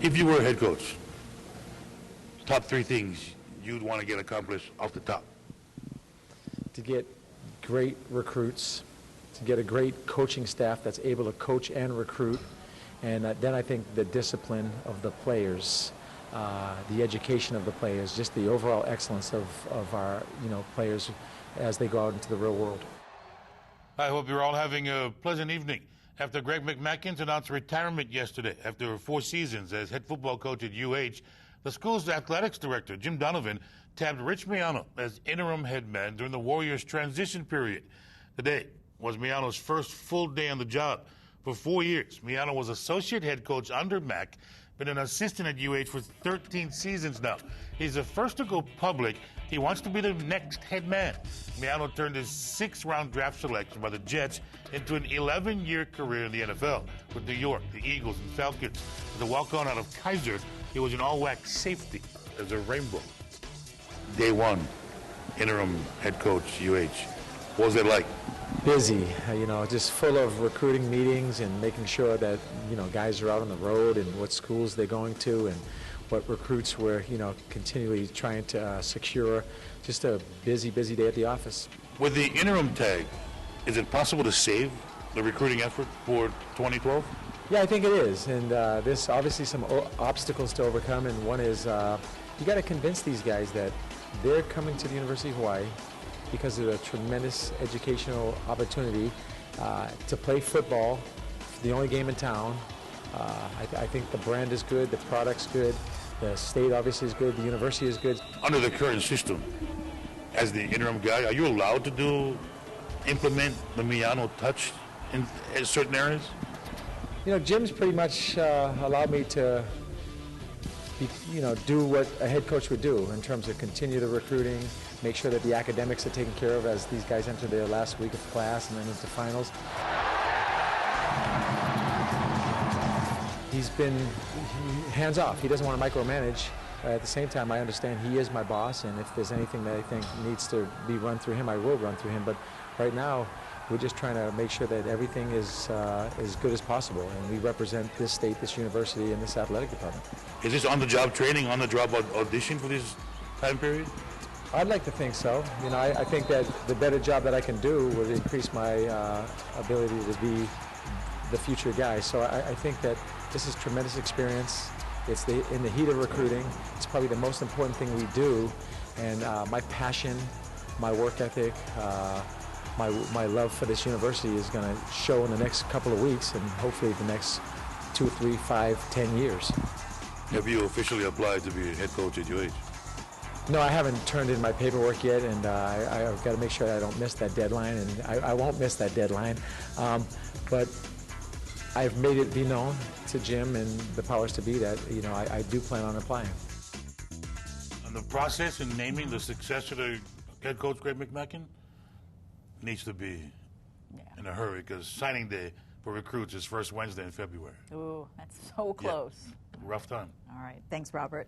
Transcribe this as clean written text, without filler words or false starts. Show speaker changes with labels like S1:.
S1: If you were a head coach, top three things you'd want to get accomplished off the top.
S2: To get great recruits, to get a great coaching staff that's able to coach and recruit, and then I think the discipline of the players, the education of the players, just the overall excellence of our players as they go out into the real world.
S1: I hope you're all having a pleasant evening. After Greg McMackin's announced retirement yesterday after 4 seasons as head football coach at UH, the school's athletics director, Jim Donovan, tabbed Rich Miano as interim head man during the Warriors' transition period. Today was Miano's first full day on the job. For 4 years, Miano was associate head coach under Mac, been an assistant at UH for 13 seasons now. He's the first to go public. He wants to be the next head man. Miano turned his 6th-round draft selection by the Jets into an 11-year career in the NFL with New York, the Eagles, and Falcons. As a walk-on out of Kaiser, he was an all-wax safety as a Rainbow. Day one, interim head coach, UH. What was it like?
S2: Busy, just full of recruiting meetings and making sure that, guys are out on the road and what schools they're going to and what recruits we're, continually trying to secure. Just a busy day at the office.
S1: With the interim tag, is it possible to save the recruiting effort for 2012?
S2: Yeah, I think it is. And there's obviously some obstacles to overcome. And one is you got to convince these guys that they're coming to the University of Hawaii because of a tremendous educational opportunity to play football, the only game in town. I think the brand is good, the product's good, the state obviously is good, the university is good.
S1: Under the current system, as the interim guy, are you allowed to implement the Miano touch in certain areas?
S2: Jim's pretty much allowed me to do what a head coach would do in terms of continue the recruiting, make sure that the academics are taken care of as these guys enter their last week of class and then into finals. He's been hands off. He doesn't want to micromanage. At the same time, I understand he is my boss, and if there's anything that I think needs to be run through him, I will run through him. But right now, we're just trying to make sure that everything is as good as possible, and we represent this state, this university, and this athletic department.
S1: Is this on-the-job training, on-the-job audition for this time period?
S2: I'd like to think so. I think that the better job that I can do would increase my ability to be the future guy. So I think that this is tremendous experience. It's in the heat of recruiting. It's probably the most important thing we do. And my passion, my work ethic, my love for this university is going to show in the next couple of weeks and hopefully the next 2, 3, 5, 10 years.
S1: Have you officially applied to be head coach at UH?
S2: No, I haven't turned in my paperwork yet, and I've got to make sure that I don't miss that deadline, and I won't miss that deadline. But I've made it be known to Jim and the powers to be that, I do plan on applying.
S1: And the process in naming the successor to head coach Greg McMackin needs to be in a hurry because signing day for recruits is first Wednesday in February.
S3: Ooh, that's so close.
S1: Yeah. Rough time.
S3: All right. Thanks, Robert.